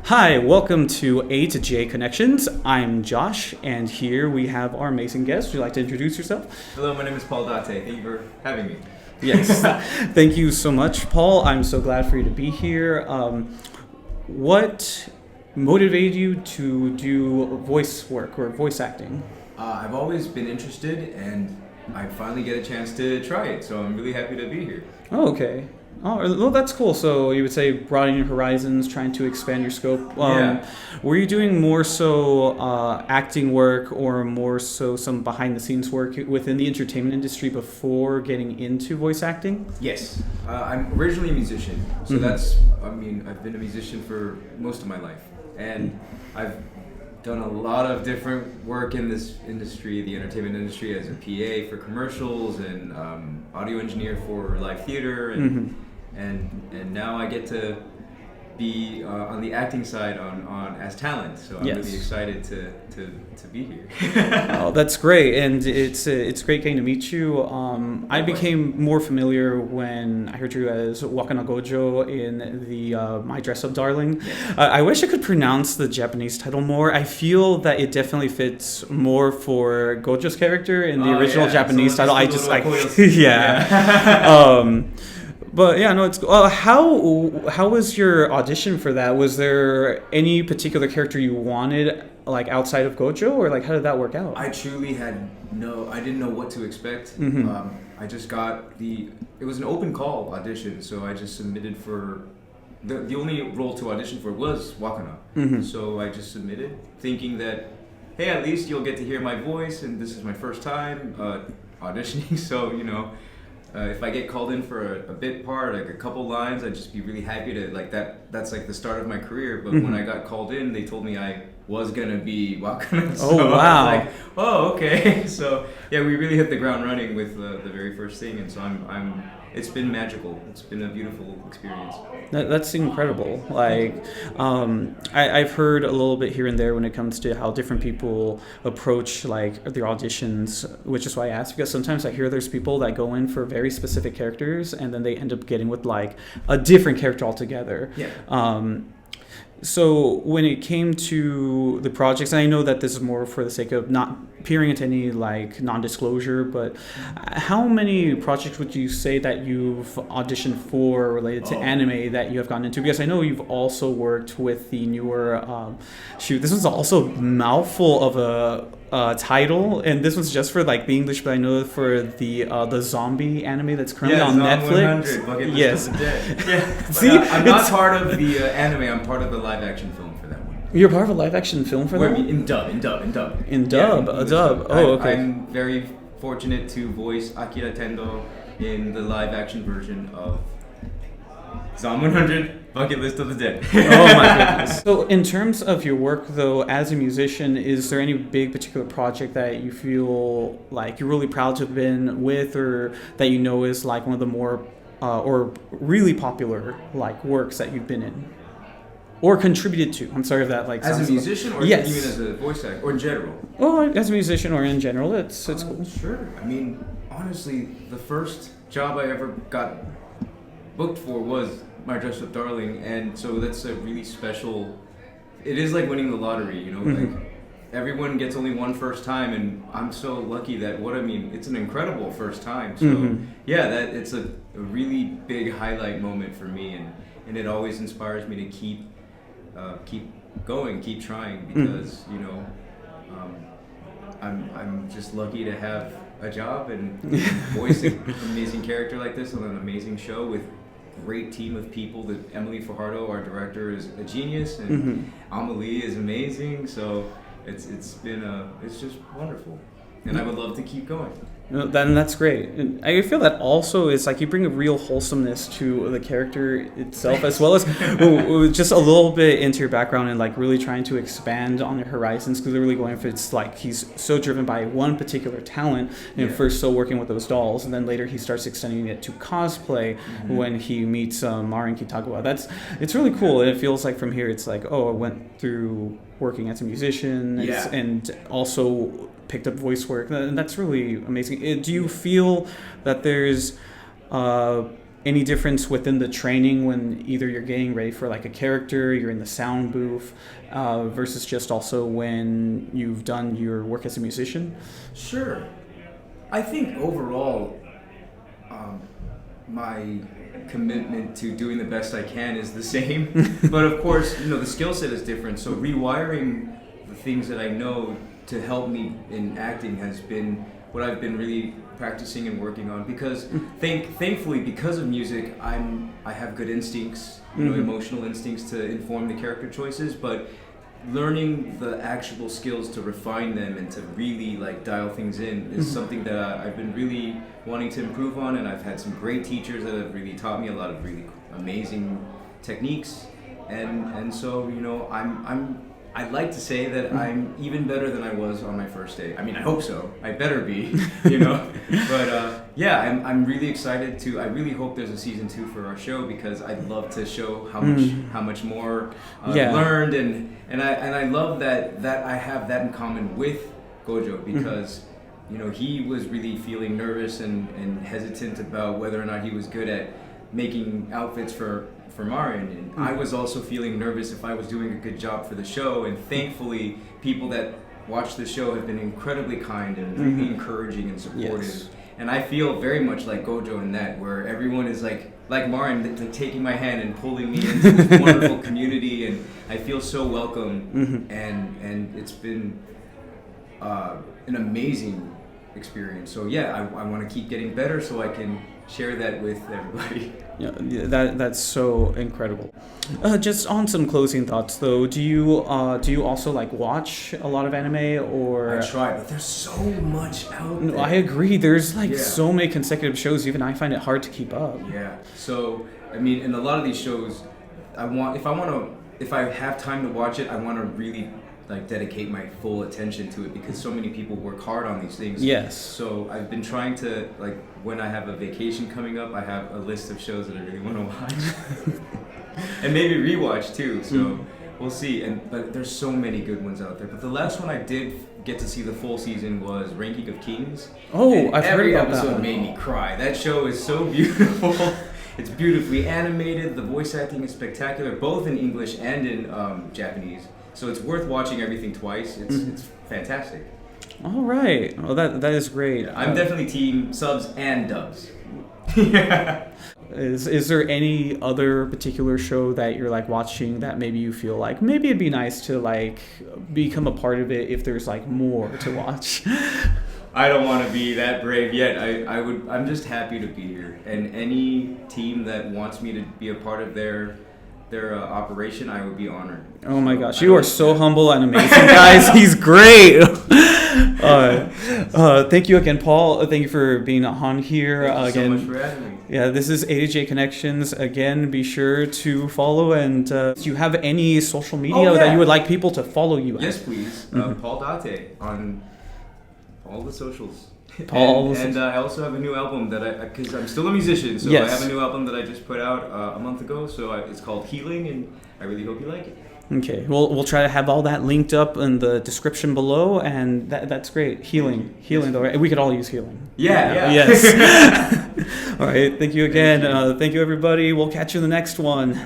Hi, welcome to A to J Connections. I'm Josh, and here we have our amazing guest. Would you like to introduce yourself? Hello, my name is Dateh. Thank you for having me. Yes, thank you so much, Paul. I'm so glad for you to be here. What motivated you to do voice work or voice acting? I've always been interested, and I finally get a chance to try it, so I'm really happy to be here. Oh, okay. Oh, well, that's cool. So you would say broadening your horizons, trying to expand your scope. Yeah. Were you doing more so acting work or more so some behind the scenes work within the entertainment industry before getting into voice acting? Yes. I'm originally a musician, so Mm-hmm. I've been a musician for most of my life, and I've done a lot of different work in this industry, the entertainment industry, as a PA for commercials and audio engineer for live theater, and now I get to be on the acting side on as talent. So I'm really excited to be here. Oh, that's great, and it's great getting to meet you. I became more familiar when I heard you as Wakana Gojo in the My Dress Up Darling. Yes. I wish I could pronounce the Japanese title more. I feel that it definitely fits more for Gojo's character in the original Japanese title. I just like yeah. But yeah, no, it's how was your audition for that? Was there any particular character you wanted, like outside of Gojo, or like how did that work out? I truly I didn't know what to expect. Mm-hmm. I just got it was an open call audition, so I just submitted for, the only role to audition for was Wakana. Mm-hmm. So I just submitted, thinking that, hey, at least you'll get to hear my voice, and this is my first time auditioning, so, if I get called in for a bit part, like a couple lines, I'd just be really happy to, like, that's like the start of my career. But when I got called in, they told me I was gonna be Wakana. So Oh, wow. I was like, oh, okay. So yeah, we really hit the ground running with the very first thing, and so it's been magical. It's been a beautiful experience. That's incredible. Like, I've heard a little bit here and there when it comes to how different people approach like their auditions, which is why I asked, because sometimes I hear there's people that go in for very specific characters and then they end up getting with like a different character altogether. Yeah. So when it came to the projects, and I know that this is more for the sake of not peering into any like non-disclosure, but how many projects would you say that you've auditioned for related to anime that you have gotten into? Because I know you've also worked with the newer this was also a mouthful of a title, and this one's just for like the English, but I know for the zombie anime that's currently on Netflix. 100, yes. Yeah. See, I'm not part of the anime. I'm part of the live action film for that one. You're part of a live action film for that? In dub. In dub. Yeah, A dub. Oh, okay. I'm very fortunate to voice Akira Tendo in the live action version of Zom 100, Bucket List of the Dead. Oh my goodness. So in terms of your work though, as a musician, is there any big particular project that you feel like you're really proud to have been with, or that you know is like one of the more or really popular like works that you've been in? Or contributed to? I'm sorry if that like as a musician, or yes. even as a voice actor, or in general? Oh, as a musician or in general, it's cool. Sure. I mean, honestly, the first job I ever got booked for was My Dress Up Darling, and so that's a really special. It is like winning the lottery, like everyone gets only one first time, and I'm so lucky that it's an incredible first time. So yeah, that it's a really big highlight moment for me, and it always inspires me to keep going, keep trying, because I'm just lucky to have a job and voice an amazing character like this on an amazing show with a great team of people. That Emily Fajardo, our director, is a genius, and Amelie is amazing. So it's just wonderful, and I would love to keep going. No, then that's great. And I feel that also is like you bring a real wholesomeness to the character itself, as well as just a little bit into your background and like really trying to expand on your horizons, because they're really going for, it's like he's so driven by one particular talent, and first so working with those dolls, and then later he starts extending it to cosplay when he meets Marin Kitagawa. It's really cool, and it feels like from here it's like, oh, I went through working as a musician and also picked up voice work, and that's really amazing. Do you feel that there's any difference within the training when either you're getting ready for like a character, you're in the sound booth, versus just also when you've done your work as a musician? Sure. I think overall, my commitment to doing the best I can is the same. But of course, the skill set is different. So rewiring the things that I know to help me in acting has been what I've been really practicing and working on. Because thankfully, because of music, I have good instincts, emotional instincts to inform the character choices. But learning the actual skills to refine them and to really like dial things in is something that I've been really wanting to improve on, and I've had some great teachers that have really taught me a lot of really amazing techniques, and so I'd like to say that I'm even better than I was on my first day. I mean, I hope so. I better be, But yeah, I'm really excited to. I really hope there's a season 2 for our show, because I'd love to show how much more I've learned, and I love that I have that in common with Gojo, because he was really feeling nervous and hesitant about whether or not he was good at making outfits for Marion, and I was also feeling nervous if I was doing a good job for the show, and thankfully people that watch the show have been incredibly kind and really encouraging and supportive. Yes. And I feel very much like Gojo in that, where everyone is like Marion, like taking my hand and pulling me into this wonderful community, and I feel so welcome, and it's been an amazing experience. So yeah, I want to keep getting better so I can share that with everybody. Yeah, that's so incredible. Just on some closing thoughts though, do you also like watch a lot of anime, or? I try, but there's so much out there. No, I agree. There's so many consecutive shows. Even I find it hard to keep up. Yeah. So I mean, in a lot of these shows, if I have time to watch it, I want to really like dedicate my full attention to it, because so many people work hard on these things. Yes. So I've been trying to, like, when I have a vacation coming up, I have a list of shows that I really want to watch. And maybe rewatch too, so we'll see. But there's so many good ones out there. But the last one I did get to see the full season was Ranking of Kings. Oh, and I've heard about that. Every episode made me cry. That show is so beautiful. It's beautifully animated. The voice acting is spectacular, both in English and in Japanese. So it's worth watching everything twice. It's fantastic. All right. Well, that is great. I'm definitely team subs and dubs. Is there any other particular show that you're like watching that maybe you feel like maybe it'd be nice to like become a part of it if there's like more to watch? I don't want to be that brave yet. I'm just happy to be here, and any team that wants me to be a part of their operation, I would be honored. Oh my gosh, you are so humble and amazing, guys. He's great. Thank you again, Paul. Thank you for being on here. Thank you Again, so much for having me. Yeah, this is AJ Connections. Again, be sure to follow, and do you have any social media that you would like people to follow you at? Yes, please. Paul Dateh on all the socials. Paul, and I also have a new album because I'm still a musician, so I have a new album that I just put out a month ago. So it's called Healing, and I really hope you like it. Okay, we'll try to have all that linked up in the description below, and that's great. Healing though, right? We could all use healing. Yeah. Yes. All right, thank you again. Thank you everybody. We'll catch you in the next one.